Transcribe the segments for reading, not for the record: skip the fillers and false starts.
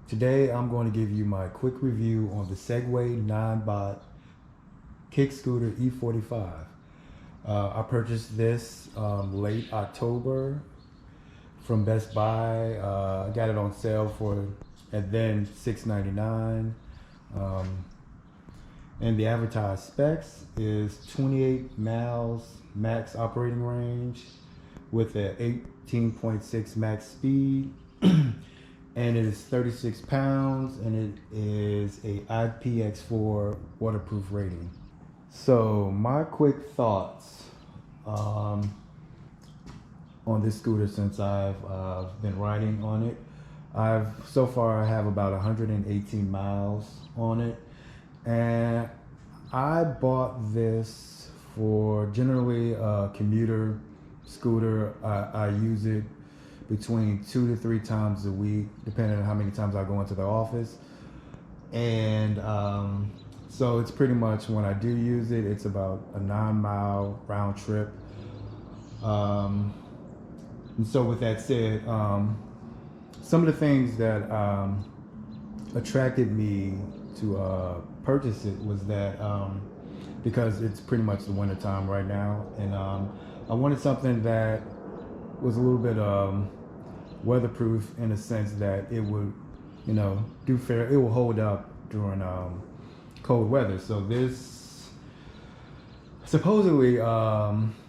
Today I'm going to give you my quick review on the Segway Ninebot KickScooter E45. I purchased this late October from Best Buy. I got it on sale for and then $6.99. And the advertised specs is 28 miles max operating range with a 18.6 max speed. And it is 36 pounds and it is a IPX4 waterproof rating. So my quick thoughts on this scooter since I've been riding on it. So far I have about 118 miles on it, and I bought this for generally a commuter scooter. I use it between 2 to 3 times a week, depending on how many times I go into the office. And so it's pretty much, when I do use it, it's about a 9-mile round trip. And so with that said, some of the things that attracted me to purchase it was that because it's pretty much the winter time right now, and I wanted something that was a little bit weatherproof in a sense that it would, it will hold up during cold weather. So this supposedly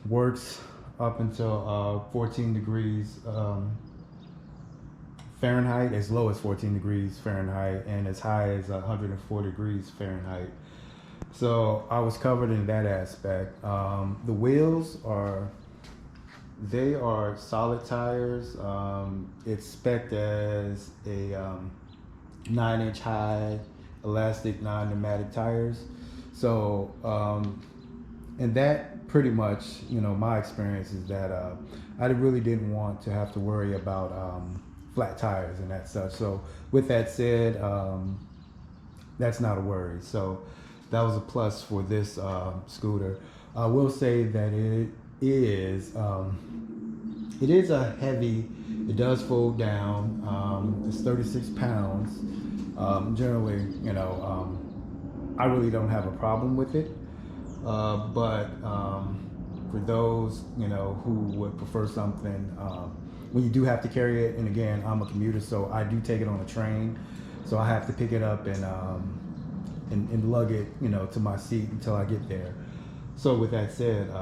works up until 14 degrees Fahrenheit, as low as 14 degrees Fahrenheit, and as high as 104 degrees Fahrenheit. So I was covered in that aspect. The wheels are solid tires. It's spec'd as a 9-inch high elastic non-pneumatic tires. So and that pretty much, my experience is that I really didn't want to have to worry about flat tires and that such. So with that said, that's not a worry. So that was a plus for this scooter. I will say that it is a heavy. It does fold down. It's 36 pounds. Generally, I really don't have a problem with it. But for those who would prefer something, when you do have to carry it, and again, I'm a commuter, so I do take it on a train, so I have to pick it up and lug it to my seat until I get there. So with that said,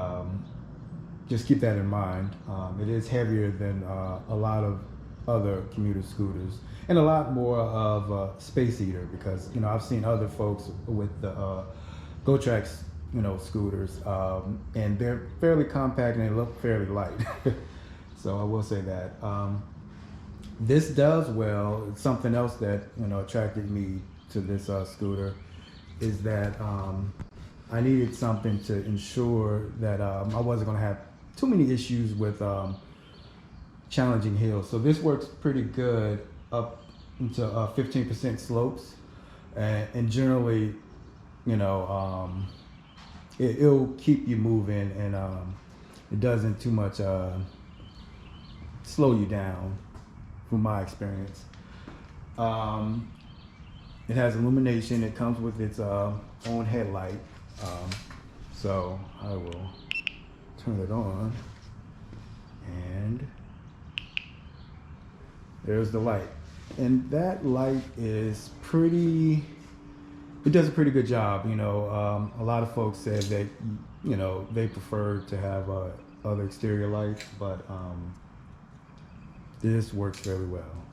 just keep that in mind. It is heavier than a lot of other commuter scooters, and a lot more of a space eater, because I've seen other folks with the GoTrax scooters, and they're fairly compact and they look fairly light. So I will say that this does well. Something else that attracted me to this scooter is that I needed something to ensure that I wasn't going to have too many issues with challenging hills. So this works pretty good up into 15% slopes, and generally, it'll keep you moving, and it doesn't too much slow you down, from my experience. It has illumination. It comes with its own headlight. So I will turn it on, and there's the light. And that light is it does a pretty good job. A lot of folks said that they prefer to have other exterior lights, but this works very well.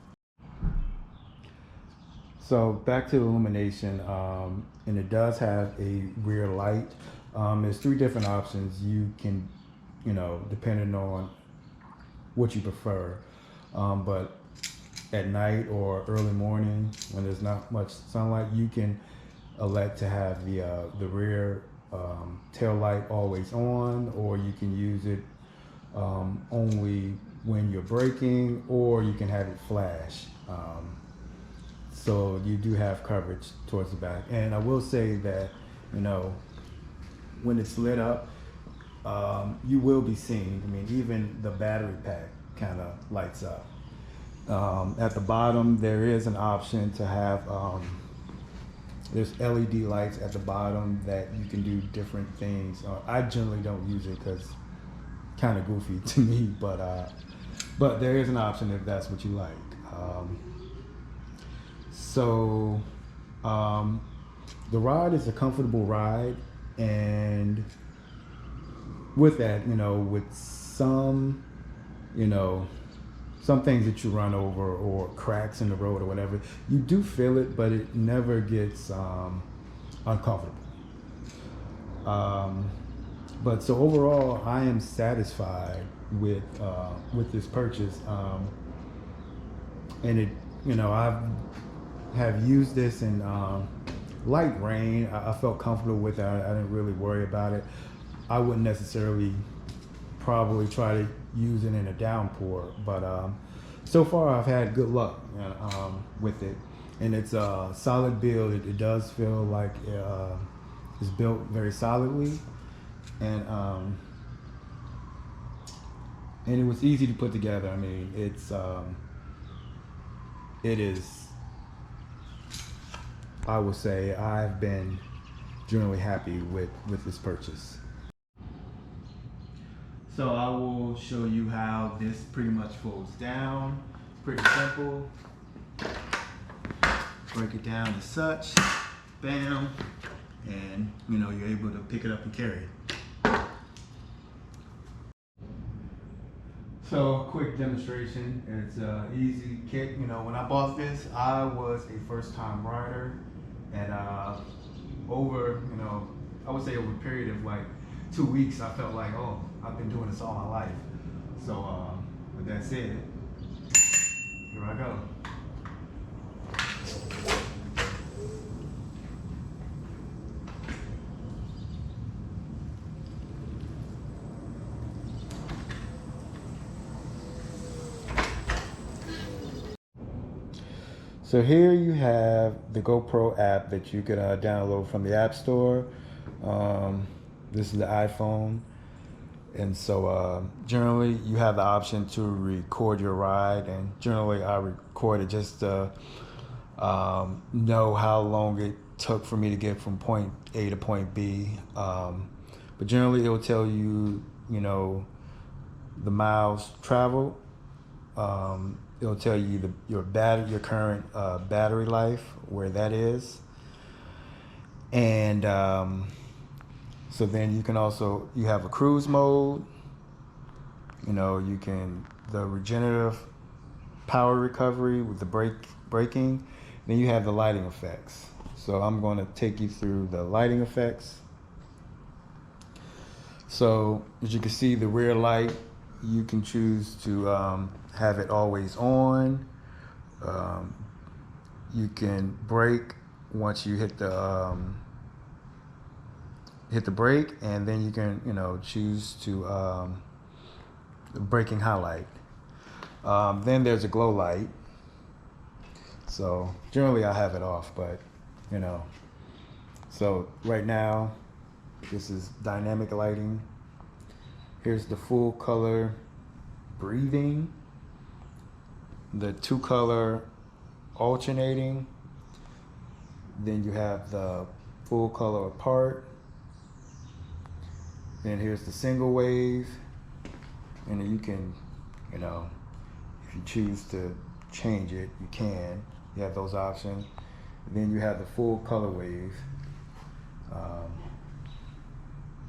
So back to the illumination, and it does have a rear light. There's 3 different options you can, depending on what you prefer. But at night or early morning, when there's not much sunlight, you can elect to have the rear tail light always on, or you can use it only when you're braking, or you can have it flash. So you do have coverage towards the back. And I will say that, when it's lit up, you will be seen. I mean, even the battery pack kind of lights up. At the bottom, there is an option to have, there's LED lights at the bottom that you can do different things. I generally don't use it because kind of goofy to me, but there is an option if that's what you like. So the ride is a comfortable ride, and with that, with some, some things that you run over or cracks in the road or whatever, you do feel it, but it never gets uncomfortable. But so overall, I am satisfied with this purchase, and it, I have used this in light rain. I felt comfortable with it. I didn't really worry about it. I wouldn't necessarily probably try to use it in a downpour, but so far I've had good luck with it, and it's a solid build. It does feel like it's built very solidly, and it was easy to put together. I mean, it is, I would say I've been generally happy with this purchase. So I will show you how this pretty much folds down. Pretty simple. Break it down as such. Bam. And you're able to pick it up and carry it. So quick demonstration. It's easy kick. When I bought this, I was a first-time rider, and over, I would say over a period of like 2 weeks, I felt like, oh, I've been doing this all my life. So with that said, here I go. So here you have the GoPro app that you can download from the App Store. This is the iPhone. And so generally you have the option to record your ride, and generally I record it just to know how long it took for me to get from point A to point B. But generally it will tell you, the miles traveled. It'll tell you your current battery life, where that is. And so then you can also, you have a cruise mode, you can, the regenerative power recovery with the braking, then you have the lighting effects. So I'm going to take you through the lighting effects. So as you can see, the rear light, you can choose to have it always on. You can brake once you hit the brake, and then you can choose to braking highlight. Then there's a glow light. So generally I have it off, but so right now this is dynamic lighting. Here's the full color breathing, the 2-color alternating, then you have the full color apart, then here's the single wave, and then you can, if you choose to change it, you can. You have those options. And then you have the full color wave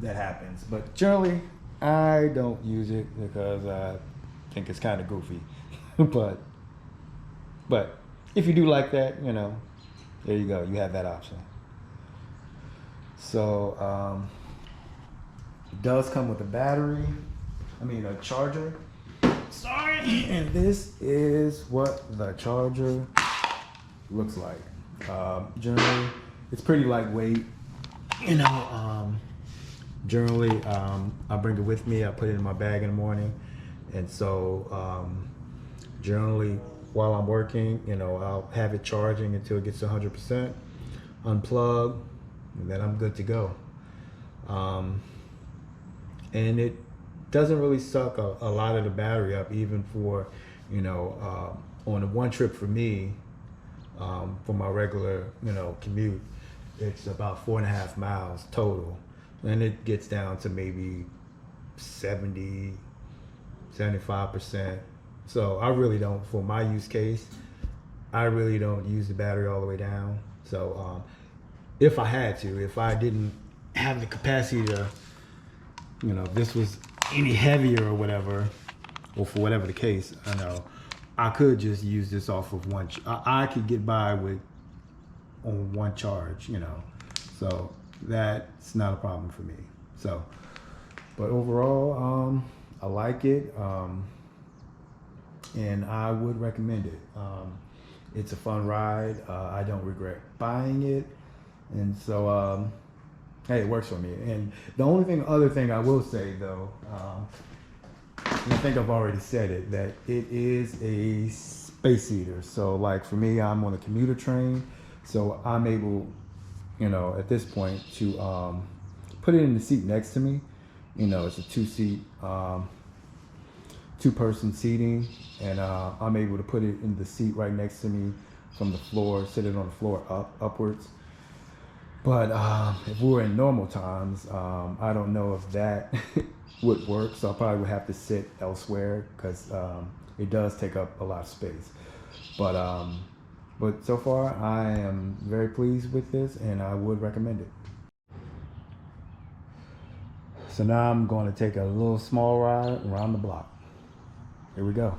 that happens, but generally I don't use it because I think it's kind of goofy. but if you do like that, there you go. You have that option. So it does come with a battery. A charger. Sorry. And this is what the charger looks like. Generally, it's pretty lightweight. Generally, I bring it with me. I put it in my bag in the morning, and so generally, while I'm working, I'll have it charging until it gets to 100%, unplug, and then I'm good to go. And it doesn't really suck a lot of the battery up, even for on the one trip for me, for my regular, commute, it's about 4.5 miles total. And it gets down to maybe 75%. So I really don't, for my use case, I really don't use the battery all the way down. So if I had to, if I didn't have the capacity to, if this was any heavier or whatever, or for whatever the case, I could just use this off of one. I could get by with on one charge, so that's not a problem for me. So, but overall, I like it, and I would recommend it. It's a fun ride. I don't regret buying it, and so hey, it works for me. And the other thing I will say though, and I think I've already said it, that it is a space eater. So like for me, I'm on a commuter train, so I'm able, at this point to put it in the seat next to me. It's a two-person seating, and I'm able to put it in the seat right next to me from the floor, sit it on the floor upwards. But if we were in normal times, I don't know if that would work, so I probably would have to sit elsewhere because it does take up a lot of space. But so far, I am very pleased with this, and I would recommend it. So now I'm going to take a little small ride around the block. Here we go.